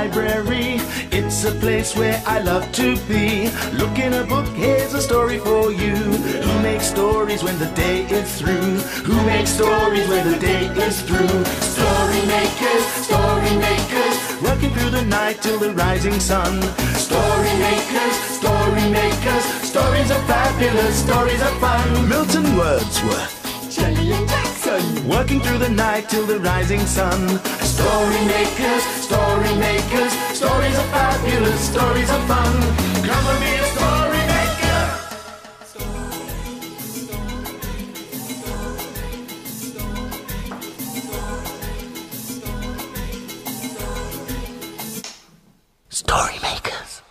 library. It's a place where I love to be. Look in a book, here's a story for you. Who makes stories when the day is through? Who makes stories when the day is through? Story makers, working through the night till the rising sun. Story makers, stories are fabulous, stories are fun. Milton Wordsworth, Shelley and Jackson, working through the night till the rising sun. Story makers, stories are fabulous, stories are fun. Come and be a story maker. Story makers.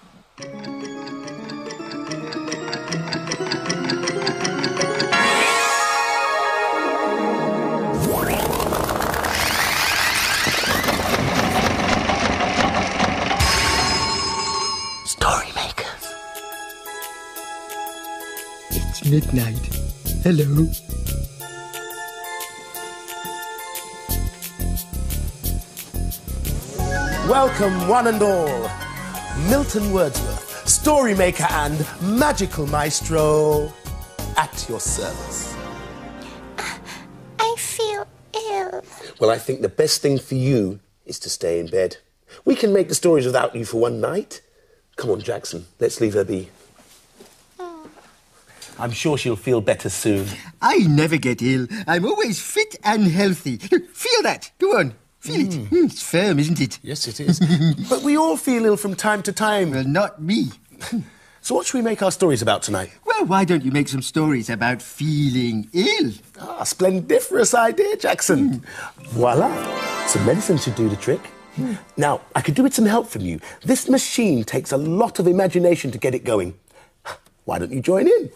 Story makers. It's midnight. Hello. Welcome, one and all. Milton Wordsworth, story maker and magical maestro, at your service. I feel ill. Well, I think the best thing for you is to stay in bed. We can make the stories without you for one night. Come on, Jackson, let's leave her be. I'm sure she'll feel better soon. I never get ill. I'm always fit and healthy. Feel that. Go on. Feel it. It's firm, isn't it? Yes, it is. But we all feel ill from time to time. Well, not me. So what should we make our stories about tonight? Well, why don't you make some stories about feeling ill? Ah, splendiferous idea, Jackson. Voila. Some medicine should do the trick. Now, I could do with some help from you. This machine takes a lot of imagination to get it going. Why don't you join in?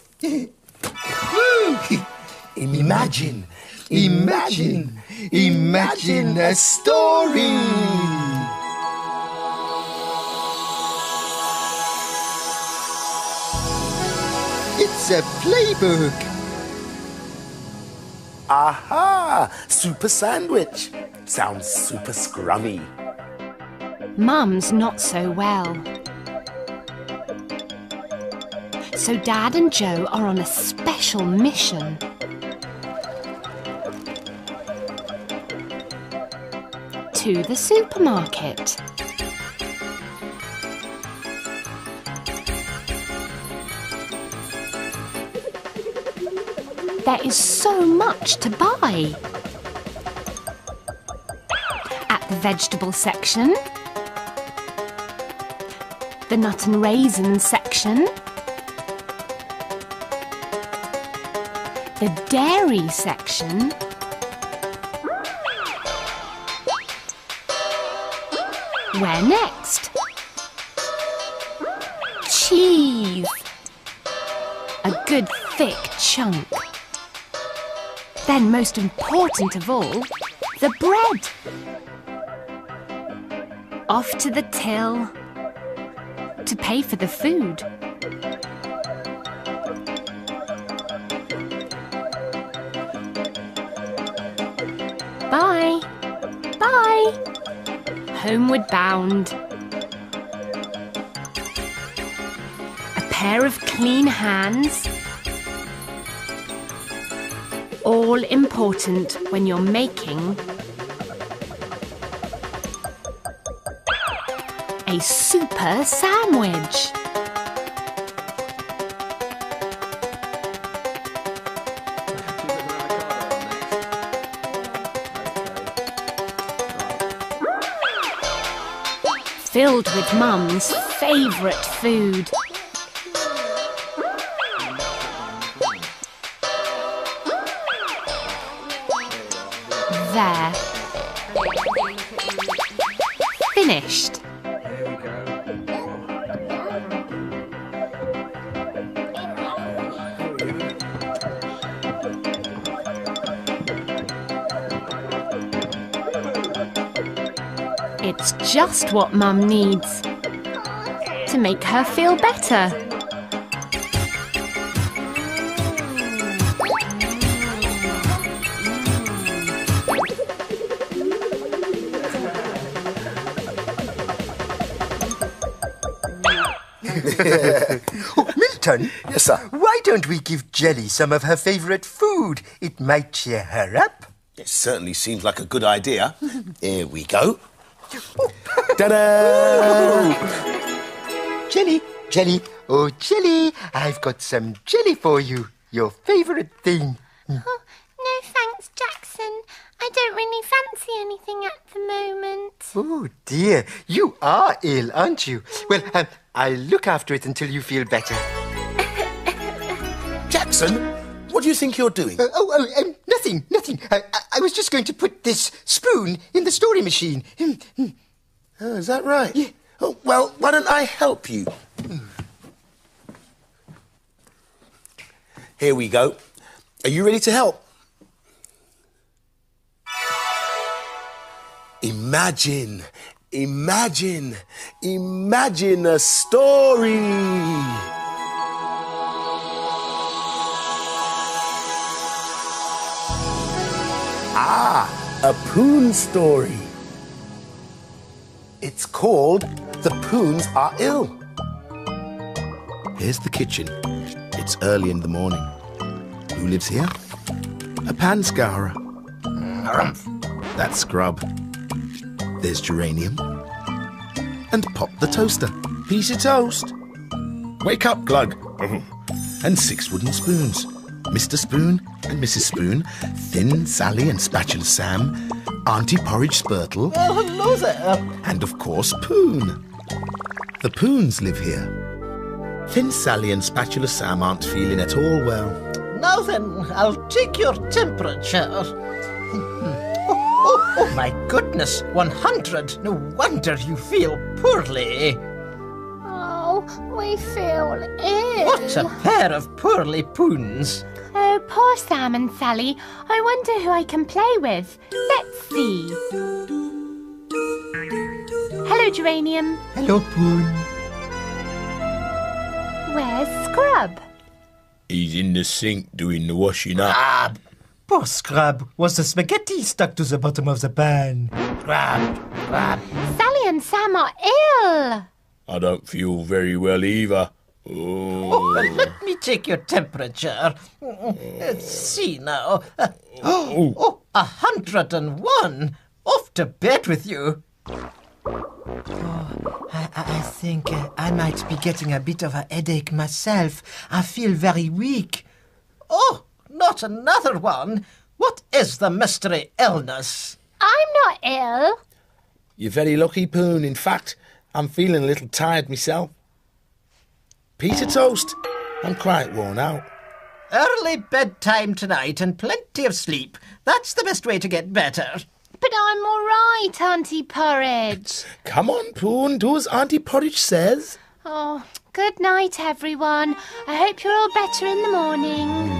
Imagine a story. It's a playbook. Aha! Super sandwich. Sounds super scrummy. Mum's not so well. So Dad and Joe are on a special mission. To the supermarket. There is so much to buy. At the vegetable section, the nut and raisin section, the dairy section, where next? Cheese! A good thick chunk. Then, most important of all, the bread. Off to the till to pay for the food. Bye. Bye. Homeward bound. A pair of clean hands. All important when you're making a super sandwich. Filled with Mum's favourite food. There. Finished. It's just what Mum needs to make her feel better. Oh, Milton? Yes, sir. Why don't we give Jelly some of her favourite food? It might cheer her up. It certainly seems like a good idea. Here we go. Ta-da! Jelly, Jelly, oh, Jelly, I've got some jelly for you. Your favourite thing. Oh, no thanks, Jackson. I don't really fancy anything at the moment. Oh, dear. You are ill, aren't you? Well, I'll look after it until you feel better. Jackson, what do you think you're doing? Nothing. I was just going to put this spoon in the story machine. Oh, is that right? Yeah. Oh, well, why don't I help you? Here we go. Are you ready to help? Imagine a story. A Poons story. It's called The Poons Are Ill. Here's the kitchen. It's early in the morning. Who lives here? A pan scourer. That's Scrub. There's Geranium. And Pop the toaster. Piece of toast. Wake up, Glug. And 6 wooden spoons. Mr. Spoon and Mrs. Spoon, Thin Sally and Spatula Sam, Auntie Porridge Spurtle. Oh, hello there. And of course, Poon. The Poons live here. Thin Sally and Spatula Sam aren't feeling at all well. Now then, I'll take your temperature. Oh, my goodness, 100. No wonder you feel poorly. Oh, we feel ill. What a pair of poorly Poons. Oh, poor Sam and Sally. I wonder who I can play with. Let's see. Hello, Geranium. Hello, Poon. Where's Scrub? He's in the sink doing the washing up. Poor Scrub. Was the spaghetti stuck to the bottom of the pan? Scrub. Sally and Sam are ill. I don't feel very well either. Oh, let me take your temperature. Let's see now. 101. Off to bed with you. I think I might be getting a bit of a headache myself. I feel very weak. Oh, not another one. What is the mystery illness? I'm not ill. You're very lucky, Poon. In fact, I'm feeling a little tired myself. Piece of toast. I'm quite worn out. Early bedtime tonight and plenty of sleep. That's the best way to get better. But I'm all right, Auntie Porridge. Come on, Poon. Do as Auntie Porridge says. Oh, good night, everyone. I hope you're all better in the morning.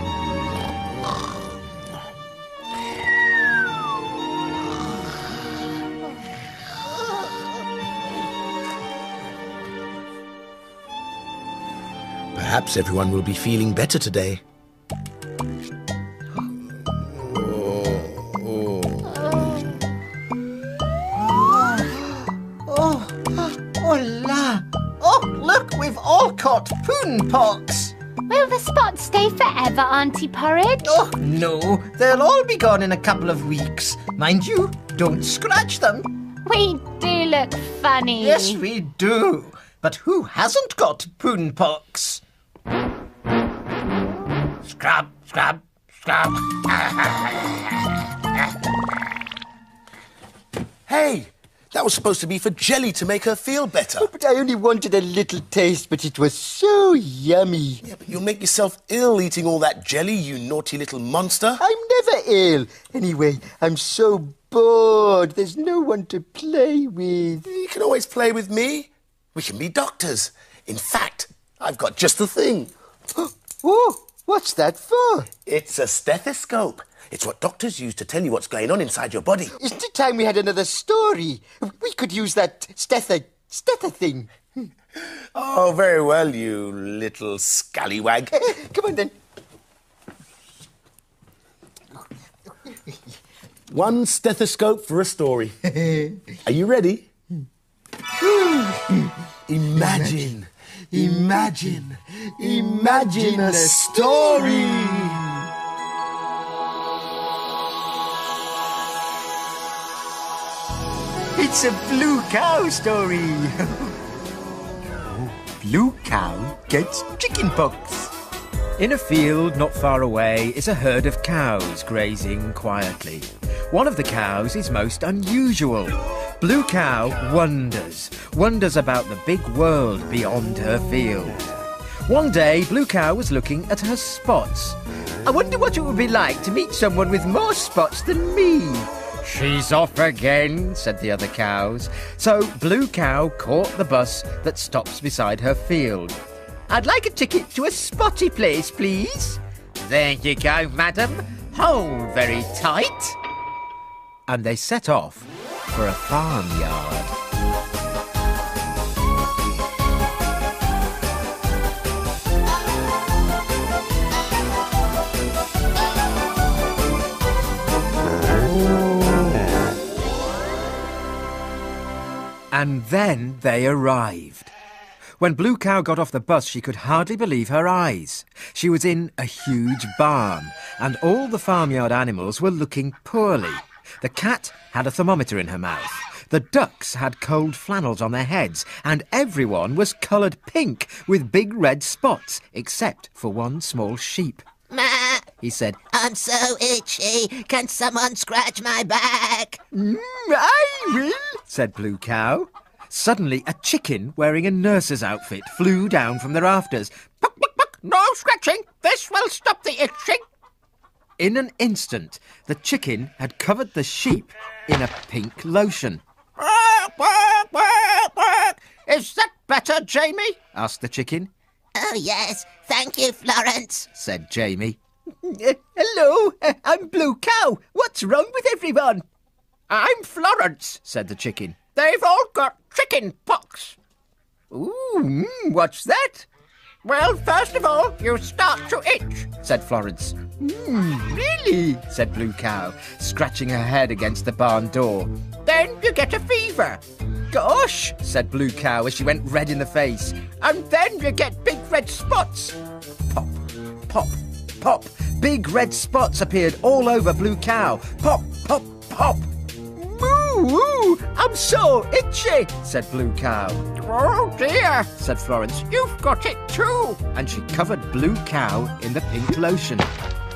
Perhaps everyone will be feeling better today. Hola! Oh, look, we've all caught Poon pox. Will the spots stay forever, Auntie Porridge? Oh, no, they'll all be gone in a couple of weeks. Mind you, don't scratch them. We do look funny. Yes, we do. But who hasn't got Poon pox? Scrub, scrub, scrub. Hey, that was supposed to be for Jelly to make her feel better. Oh, but I only wanted a little taste, but it was so yummy. Yeah, but you'll make yourself ill eating all that jelly, you naughty little monster. I'm never ill. Anyway, I'm so bored. There's no one to play with. You can always play with me. We can be doctors. In fact, I've got just the thing. Oh, what's that for? It's a stethoscope. It's what doctors use to tell you what's going on inside your body. Isn't it time we had another story? We could use that stether thing. Oh, very well, you little scallywag. Come on, then. One stethoscope for a story. Are you ready? Imagine Imagine a story. It's a blue cow story. Blue cow gets chicken pox. In a field not far away is a herd of cows grazing quietly. One of the cows is most unusual. Blue cow wonders about the big world beyond her field. One day, Blue cow was looking at her spots. I wonder what it would be like to meet someone with more spots than me. She's off again, said the other cows. So Blue cow caught the bus that stops beside her field. I'd like a ticket to a spotty place, please. There you go, madam. Hold very tight. And they set off for a farmyard. And then they arrived. When Blue cow got off the bus, she could hardly believe her eyes. She was in a huge barn, and all the farmyard animals were looking poorly. The cat had a thermometer in her mouth. The ducks had cold flannels on their heads, and everyone was coloured pink with big red spots, except for one small sheep. Ma, He said, I'm so itchy. Can someone scratch my back? I will, said Blue cow. Suddenly, a chicken wearing a nurse's outfit flew down from the rafters. Buck, buck, buck, no scratching. This will stop the itching. In an instant, the chicken had covered the sheep in a pink lotion. Is that better, Jamie? Asked the chicken. Oh, yes. Thank you, Florence, said Jamie. Hello, I'm Blue cow. What's wrong with everyone? I'm Florence, said the chicken. They've all got chicken pox. Ooh, what's that? Well, first of all, you start to itch, said Florence. Really? Said Blue cow, scratching her head against the barn door. Then you get a fever. Gosh, said Blue cow as she went red in the face. And then you get big red spots. Pop, pop, pop. Big red spots appeared all over Blue cow. Pop, pop, pop. Moo! I'm so itchy, said Blue cow. Oh dear, said Florence. You've got it too. And she covered Blue cow in the pink lotion.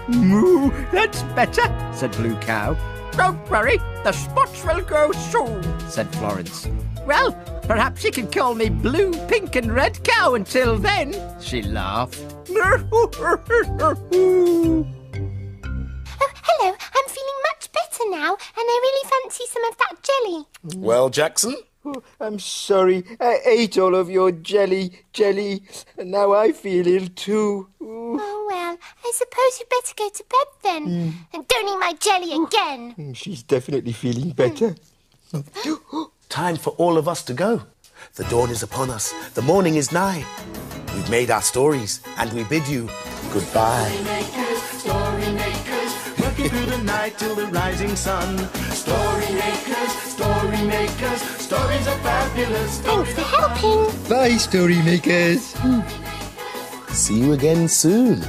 Moo, that's better, said Blue cow. Don't worry, the spots will go soon, said Florence. Well, perhaps you can call me Blue, Pink and Red Cow until then, she laughed. Oh, hello. I'm feeling much better now, and I really fancy some of that jelly. Well, Jackson? Oh, I'm sorry. I ate all of your jelly, and now I feel ill too. Ooh. Oh, well, I suppose you'd better go to bed then. And don't eat my jelly again. She's definitely feeling better. Time for all of us to go. The dawn is upon us. The morning is nigh. We've made our stories, and we bid you goodbye. Story makers, working through the night till the rising sun. Story makers, stories are fabulous. Thanks for helping. Bye, story makers. See you again soon.